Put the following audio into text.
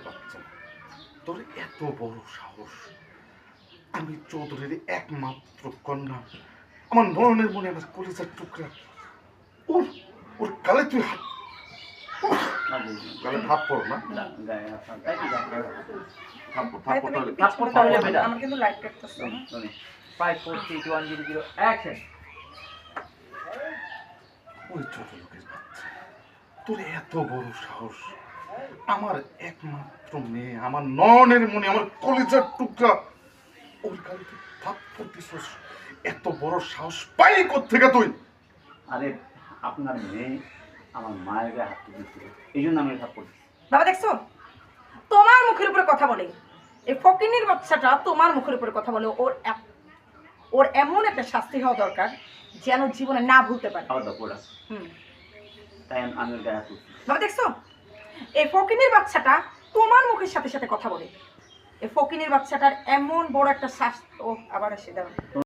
বাচ্চা, তোর এত বড় সাহস! আমি চৌধুরীর একমাত্র কন্যা, আমার নয়নের মনে আমার কলিজার টুকরা, ওর ওর গালে তুই হাত, গালে হাত পড় না, আমার কিন্তু লাইট কাটতেছে। 5 4 3 2 1 0 0 অ্যাকশন। ওই ছোট লোকের বাচ্চা, তোর এত বড় সাহস! আমার একমাত্র মেয়ে, আমার নয়নের মনে, আমার কলিজার টুকরা, ওর গালে তুই থাপ্পড় দিছিস! এত বড় সাহস পাই কোত্থেকে তুই? আরে আপনার মেয়ে আমার মায়ের গায়ে হাত দিয়েছিল, এই জন্য আমি থাপ্পড় দিচ্ছি। বাবা দেখছো, তোমার মুখের উপরে কথা বলে, এই ফকিনীর বাচ্চাটা তোমার মুখের উপরে কথা বলে। ওর এমন একটা শাস্তি হওয়া দরকার যেন জীবনে না ভুলতে পারে। আবার দপড়া, তাই আমি ওর গায়ে হাত দিচ্ছি। বাবা দেখছো, এই ফকিনীর বাচ্চাটা তোমার মুখের সাথে সাথে কথা বলে। এই ফকিনীর বাচ্চাটার এমন বড় একটা শাস্তি, ও আবার এসে দাঁড়ানো।